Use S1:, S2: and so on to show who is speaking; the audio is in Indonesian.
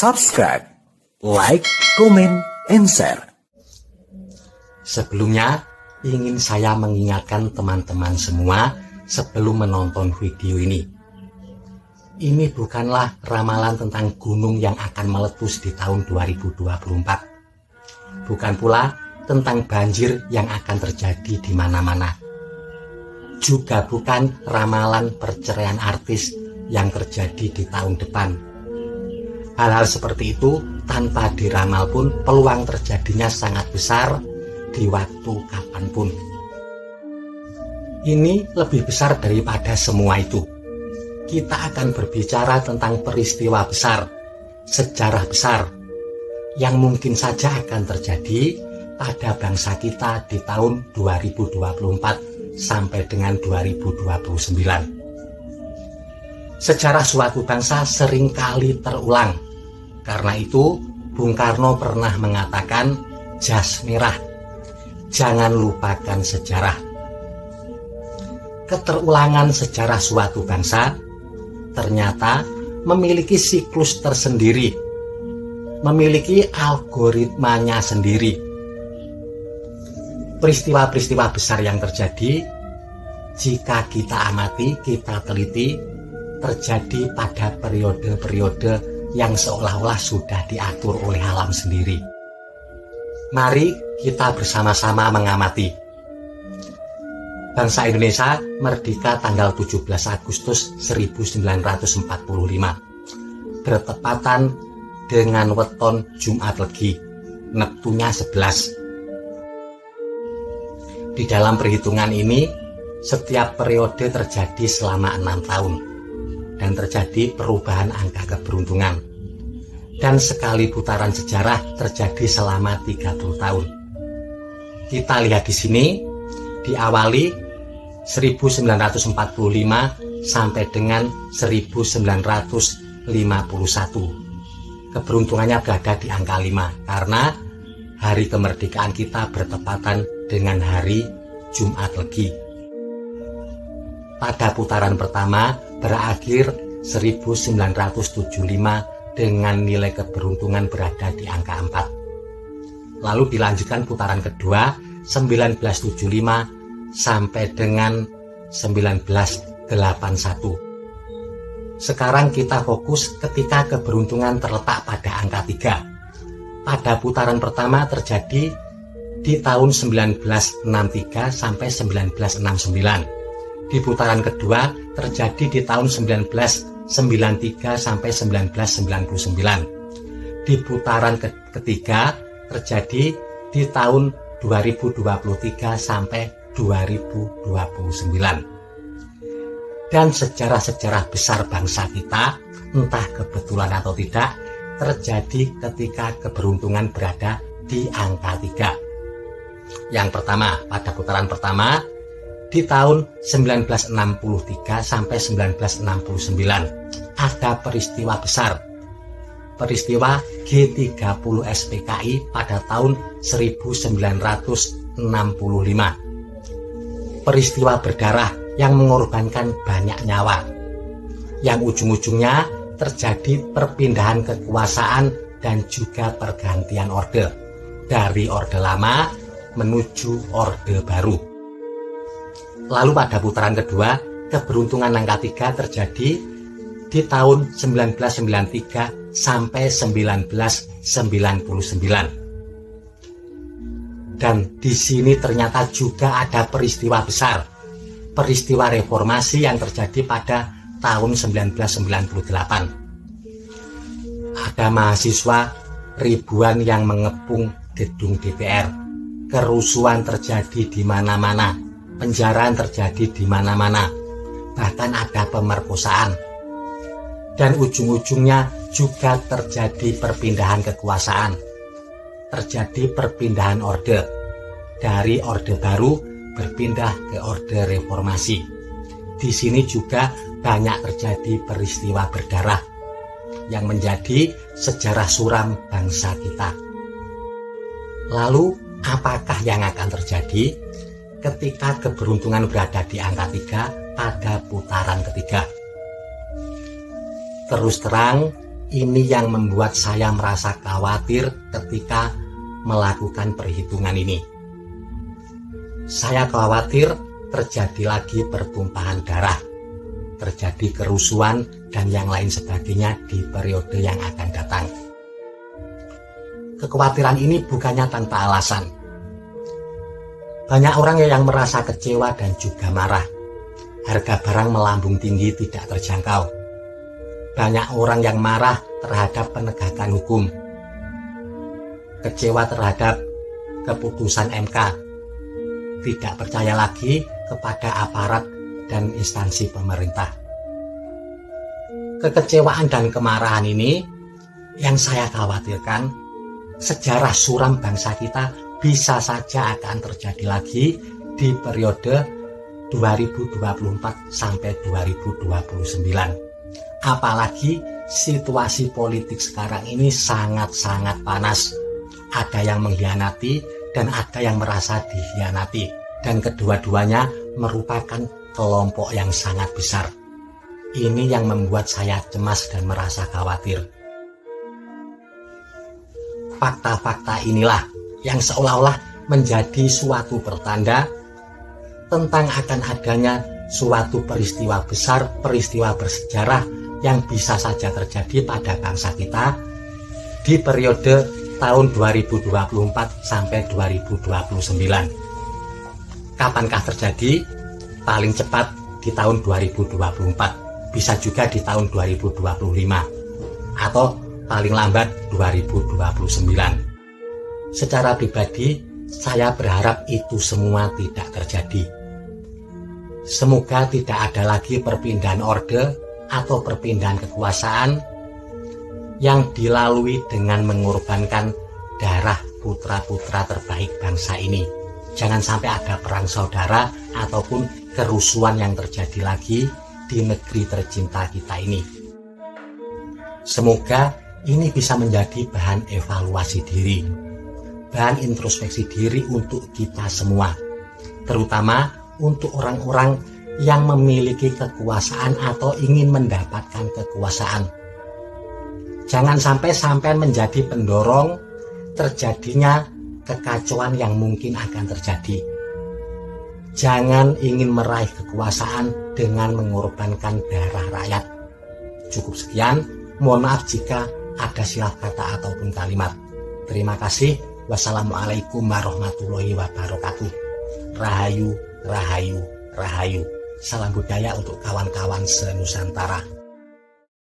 S1: subscribe, like, comment, and share.
S2: Sebelumnya, ingin saya mengingatkan teman-teman semua sebelum menonton video ini. Ini bukanlah ramalan tentang gunung yang akan meletus di tahun 2024. Bukan pula tentang banjir yang akan terjadi di mana-mana. Juga bukan ramalan perceraian artis yang terjadi di tahun depan. Hal-hal seperti itu tanpa diramal pun peluang terjadinya sangat besar di waktu kapanpun. Ini lebih besar daripada semua itu. Kita akan berbicara tentang peristiwa besar, sejarah besar, yang mungkin saja akan terjadi pada bangsa kita di tahun 2024 sampai dengan 2029. Sejarah suatu bangsa seringkali terulang. Karena itu, Bung Karno pernah mengatakan, jas merah, jangan lupakan sejarah. Keterulangan sejarah suatu bangsa ternyata memiliki siklus tersendiri, memiliki algoritmanya sendiri. Peristiwa-peristiwa besar yang terjadi, jika kita amati, kita teliti, terjadi pada periode-periode yang seolah-olah sudah diatur oleh alam sendiri. Mari kita bersama-sama mengamati. Bangsa Indonesia merdeka tanggal 17 Agustus 1945, bertepatan dengan weton Jumat Legi, neptunya 11. Di dalam perhitungan ini, setiap periode terjadi selama 6 tahun dan terjadi perubahan angka keberuntungan. Dan sekali putaran sejarah terjadi selama 30 tahun. Kita lihat di sini, diawali 1945 sampai dengan 1951. Keberuntungannya berada di angka 5 karena hari kemerdekaan kita bertepatan dengan hari Jumat Legi. Pada putaran pertama berakhir 1975 dengan nilai keberuntungan berada di angka 4. Lalu dilanjutkan putaran kedua 1975 sampai dengan 1981. Sekarang kita fokus ketika keberuntungan terletak pada angka 3. Pada putaran pertama terjadi di tahun 1963 sampai 1969. Di putaran kedua terjadi di tahun 1993 sampai 1999. Di putaran ketiga terjadi di tahun 2023 sampai 2029. Dan sejarah-sejarah besar bangsa kita, entah kebetulan atau tidak, terjadi ketika keberuntungan berada di angka 3. Yang pertama, pada putaran pertama di tahun 1963 sampai 1969 ada peristiwa besar, peristiwa G30 SPKI pada tahun 1965. Peristiwa berdarah yang mengorbankan banyak nyawa, yang ujung-ujungnya terjadi perpindahan kekuasaan dan juga pergantian orde dari orde lama menuju orde baru. Lalu pada putaran kedua, keberuntungan angka 3 terjadi di tahun 1993 sampai 1999. Dan di sini ternyata juga ada peristiwa besar, peristiwa reformasi yang terjadi pada tahun 1998. Ada mahasiswa ribuan yang mengepung gedung DPR. Kerusuhan terjadi di mana-mana. Penjaraan terjadi di mana-mana, bahkan ada pemerkosaan. Dan ujung-ujungnya juga terjadi perpindahan kekuasaan. Terjadi perpindahan orde. Dari orde baru berpindah ke orde reformasi. Di sini juga banyak terjadi peristiwa berdarah yang menjadi sejarah suram bangsa kita. Lalu, apakah yang akan terjadi ketika keberuntungan berada di angka 3 pada putaran ketiga? Terus terang, Ini yang membuat saya merasa khawatir ketika melakukan perhitungan ini. Saya khawatir terjadi lagi pertumpahan darah, terjadi kerusuhan dan yang lain sebagainya di periode yang akan datang. Kekhawatiran ini bukannya tanpa alasan. Banyak orang yang merasa kecewa dan juga marah. Harga barang melambung tinggi, tidak terjangkau. Banyak orang yang marah terhadap penegakan hukum, kecewa terhadap keputusan MK, tidak percaya lagi kepada aparat dan instansi pemerintah. Kekecewaan dan kemarahan ini yang saya khawatirkan, sejarah suram bangsa kita bisa saja akan terjadi lagi di periode 2024 sampai 2029. Apalagi situasi politik sekarang ini sangat-sangat panas. Ada yang mengkhianati dan ada yang merasa dikhianati. Dan kedua-duanya merupakan kelompok yang sangat besar. Ini yang membuat saya cemas dan merasa khawatir. Fakta-fakta inilah yang seolah-olah menjadi suatu pertanda tentang akan adanya suatu peristiwa besar, peristiwa bersejarah yang bisa saja terjadi pada bangsa kita di periode tahun 2024 sampai 2029. Kapankah terjadi? Paling cepat di tahun 2024, bisa juga di tahun 2025, atau paling lambat 2029. Secara pribadi, saya berharap itu semua tidak terjadi. Semoga tidak ada lagi perpindahan orde atau perpindahan kekuasaan yang dilalui dengan mengorbankan darah putra-putra terbaik bangsa ini. Jangan sampai ada perang saudara ataupun kerusuhan yang terjadi lagi di negeri tercinta kita ini. Semoga ini bisa menjadi bahan evaluasi diri, bahan introspeksi diri untuk kita semua, terutama untuk orang-orang yang memiliki kekuasaan atau ingin mendapatkan kekuasaan. Jangan sampai menjadi pendorong terjadinya kekacauan yang mungkin akan terjadi. Jangan ingin meraih kekuasaan dengan mengorbankan darah rakyat. Cukup sekian, mohon maaf jika ada silap kata ataupun kalimat. Terima kasih. Wassalamualaikum warahmatullahi wabarakatuh. Rahayu, rahayu, rahayu. Salam budaya untuk kawan-kawan se-Nusantara.